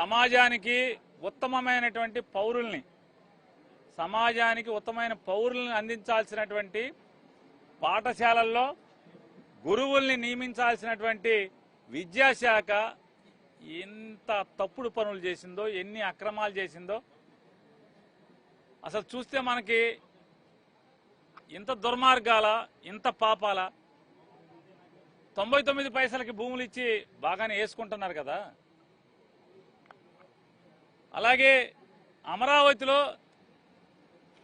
సమాజానికి ఉత్తమమైనటువంటి పౌరుల్ని అందించాల్సినటువంటి పాఠశాలల్లో గురువుల్ని నియమించాల్సినటువంటి విద్యాశాఖ ఎంత తప్పుడు పనులు చేసిందో, ఎన్ని అక్రమాలు చేసిందో అసలు చూస్తే మనకి ఇంత దుర్మార్గాల, ఇంత పాపాల. 99 పైసలకి భూములు ఇచ్చి బాగానే వేసుకుంటున్నారు కదా. అలాగే అమరావతిలో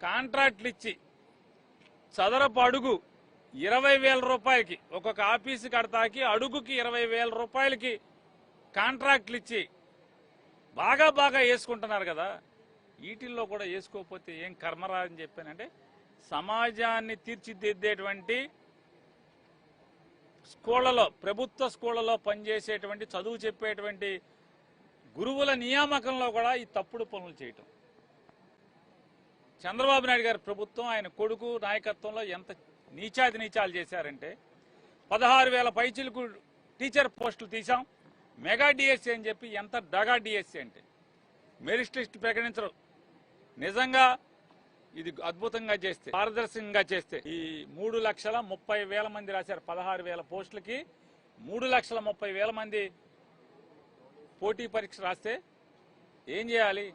కాంట్రాక్ట్లు ఇచ్చి చదరపు అడుగు 20,000 రూపాయలకి, ఒక్కొక్క ఆఫీసు కడతాకి అడుగుకి 20,000 రూపాయలకి కాంట్రాక్ట్లు ఇచ్చి బాగా వేసుకుంటున్నారు కదా. వీటిల్లో కూడా వేసుకోకపోతే ఏం కర్మరా అని చెప్పానంటే, సమాజాన్ని తీర్చిదిద్దేటువంటి స్కూళ్లలో, ప్రభుత్వ స్కూళ్లలో పనిచేసేటువంటి, చదువు చెప్పేటువంటి గురువుల నియామకంలో కూడా ఈ తప్పుడు పనులు చేయటం. చంద్రబాబు నాయుడు గారి ప్రభుత్వం, ఆయన కొడుకు నాయకత్వంలో ఎంత నీచాలు చేశారంటే, 16,000 పైచిలకు టీచర్ పోస్టులు తీసాం, మెగా డిఎస్సీ అని చెప్పి ఎంత డగా డిఎస్సీ అంటే మెరిట్ లిస్ట్ ప్రకటించరు. నిజంగా ఇది అద్భుతంగా చేస్తే, పారదర్శకంగా చేస్తే ఈ 3,30,000 మంది రాశారు. 16,000 పోస్టులకి 3,30,000 మంది పోటీ పరీక్ష రాస్తే ఏం చేయాలి?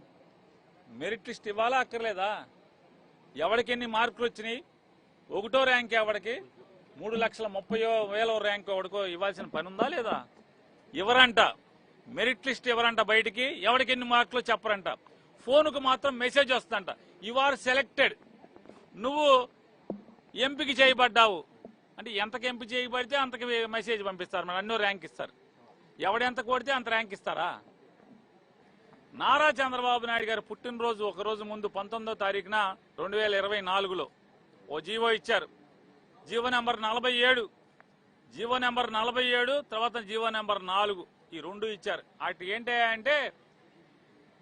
మెరిట్ లిస్ట్ ఇవ్వాలా అక్కర్లేదా? ఎవరికి ఎన్ని మార్కులు వచ్చినాయి, 1వ ర్యాంక్ ఎవడికి, 3,30,000 ర్యాంక్ ఎవడికో ఇవ్వాల్సిన పని ఉందా లేదా? ఎవరంట మెరిట్ లిస్ట్ ఎవరంట బయటికి, ఎవరికి ఎన్ని మార్కులు చెప్పరంట. ఫోన్కు మాత్రం మెసేజ్ వస్తుందంట, యు ఆర్ సెలెక్టెడ్, నువ్వు ఎంపిక చేయబడ్డావు అంటే. ఎంతకు ఎంపిక చేయబడితే అంతకు మెసేజ్ పంపిస్తారు, మరి అన్నో ర్యాంక్ ఇస్తారు. ఎవడెంత కొడితే అంత ర్యాంక్ ఇస్తారా? నారా చంద్రబాబు నాయుడు గారు పుట్టినరోజు ఒకరోజు ముందు 19వ తారీఖున 2024లో ఓ జీవో ఇచ్చారు. జీవో నెంబర్ 47, తర్వాత జీవో నెంబర్ 4, ఈ 2 ఇచ్చారు. అటు ఏంటి అంటే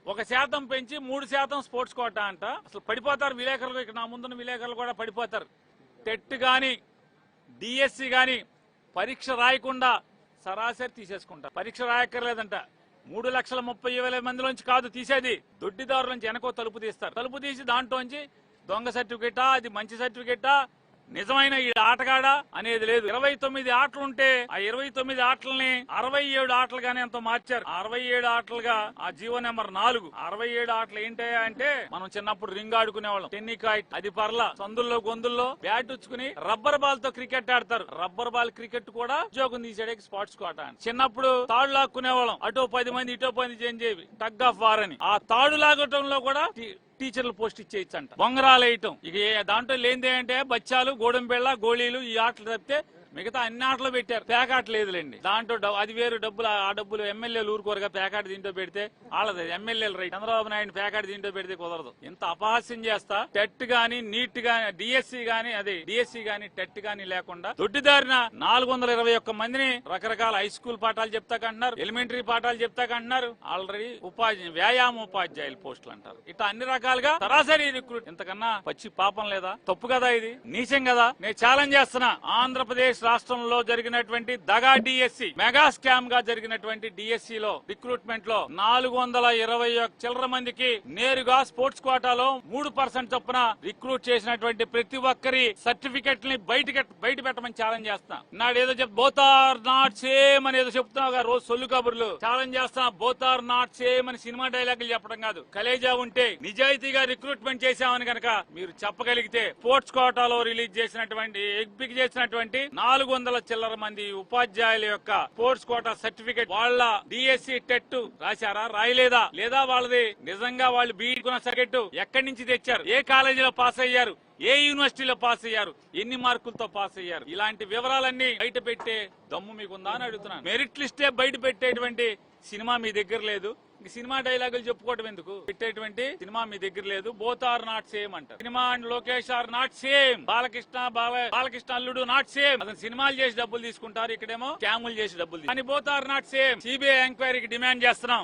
1% పెంచి 3% స్పోర్ట్స్ కోటా అంట. అసలు పడిపోతారు విలేకరులు, ఇక్కడ నా ముందున్న విలేకరులు కూడా పడిపోతారు. టెట్ కానీ డిఎస్సి కానీ పరీక్ష రాయకుండా సరాసరి తీసేసుకుంటారు. పరీక్ష రాయక్కర్లేదంట. 3,30,000 మందిలోంచి కాదు తీసేది, దొడ్డిదారుల నుంచి వెనకో తలుపు తీస్తారు. తలుపు తీసి దాంట్లోంచి దొంగ సర్టిఫికేటా, అది మంచి సర్టిఫికేటా, నిజమైన ఈ ఆటగాడా అనేది లేదు. 29 ఆటలుంటే ఆ 29 ఆటలని 67 ఆటలుగానే ఎంతో మార్చారు. 67 ఆటలుగా ఆ జీవో నెంబర్ 4. 67 ఆటలు ఏంటయ్యా అంటే, మనం చిన్నప్పుడు రింగ్ ఆడుకునేవాళ్ళం, టెన్నికాయ్, అది పర్ల సందుల్లో గొంతుల్లో బ్యాట్ ఉచ్చుకుని రబ్బర్ బాల్ తో క్రికెట్ ఆడతారు. రబ్బర్ బాల్ క్రికెట్ కూడా ఉద్యోగం తీసేడే స్పోర్ట్స్ కోట అని. చిన్నప్పుడు తాడు లాక్కునేవాళ్ళం, అటో 10 మంది ఇటో 10 చేంజ్ టగ్ ఆఫ్ వార్ అని. ఆ తాడు లాగటంలో కూడా టీచర్లు పోస్ట్ ఇచ్చేయచ్చంట. బొంగరాలు వేయటం, ఇక దాంట్లో లేనిదే అంటే బచ్చాలు, గోడంబెళ్ళ, గోళీలు, ఈ ఆటలు తప్పితే మిగతా అన్ని ఆటలు పెట్టారు. పేకాట లేదులేండి. దాంట్లో అది వేరు డబ్బులు, ఆ డబ్బులు ఎమ్మెల్యేలు ఊరుకోరుగా. పేకాట దీంట్లో పెడితే వాళ్ళది ఎమ్మెల్యేలు రైట్. చంద్రబాబు నాయుడు పేకాట దీంట్లో పెడితే కుదరదు. ఇంత అపహాస్యం చేస్తా టెట్ గాని, నీట్ గాని, డిఎస్సి గాని టెట్ గాని లేకుండా దొడ్డిదారిన 421 మందిని రకరకాల హై స్కూల్ పాఠాలు చెప్తాకంటున్నారు, ఎలిమెంటరీ పాఠాలు చెప్తాకంటున్నారు. ఆల్రెడీ వ్యాయామ ఉపాధ్యాయులు పోస్టులు అంటారు. ఇట్లా అన్ని రకాలుగా సరాసరి రిక్రూట్. ఇంతకన్నా పచ్చి పాపం లేదా? తప్పు కదా, ఇది నీచం కదా. నేను ఛాలెంజ్ చేస్తున్నా, ఆంధ్రప్రదేశ్ రాష్ట్రంలో జరిగినటువంటి దగా డిఎస్సి, మెగా స్కామ్ గా జరిగినటువంటి డిఎస్సి లో రిక్రూట్మెంట్ లో 421 చిల్లర మందికి నేరుగా స్పోర్ట్స్ కోటాలో 3% చొప్పున రిక్రూట్ చేసినటువంటి ప్రతి ఒక్కరి సర్టిఫికెట్ ని బయట పెట్టమని ఛాలెంజ్ చేస్తున్నా. నాడేదో బోత్ ఆర్ నాట్ సేమ్ అని ఏదో చెప్తున్నావు, రోజు సొల్లు కబుర్లు. ఛాలెంజ్ చేస్తున్నా, బోత్ ఆర్ నాట్ సేమ్ అని సినిమా డైలాగులు చెప్పడం కాదు. కలేజా ఉంటే నిజాయితీగా రిక్రూట్మెంట్ చేశామని కనుక మీరు చెప్పగలిగితే, స్పోర్ట్స్ కోటాలో రిలీజ్ చేసినటువంటి, ఎంపిక చేసినటువంటి 400 చిల్లర మంది ఉపాధ్యాయుల యొక్క స్పోర్ట్స్ కోటా సర్టిఫికెట్ వాళ్ళ డిఎస్సి టెట్ రాశారా, రాయలేదా, లేదా వాళ్ళది నిజంగా వాళ్ళు బీఈకున్న సర్టిఫికెట్ ఎక్కడి నుంచి తెచ్చారు, ఏ కాలేజీలో పాస్ అయ్యారు, ఏ యూనివర్సిటీలో పాస్ అయ్యారు, ఎన్ని మార్కులతో పాస్ అయ్యారు, ఇలాంటి వివరాలన్నీ బయట పెట్టే దమ్ము మీకుందా అని అడుగుతున్నాను. మెరిట్ లిస్టే బయట పెట్టేటువంటి సినిమా మీ దగ్గర లేదు. సినిమా డైలాగులు చెప్పుకోవడం ఎందుకు? పెట్టేటువంటి సినిమా మీ దగ్గర లేదు. బోత్ ఆర్ నాట్ సేమ్ అంటారు. Cinema and Lokesh are not same. Balakrishna అల్లుడు నాట్ సేమ్. అతను సినిమాలు చేసి డబ్బులు తీసుకుంటారు, ఇక్కడేమో స్కాములు చేసి డబ్బులు. కానీ both are not same. CBI ఎంక్వైరీకి డిమాండ్ చేస్తున్నాం.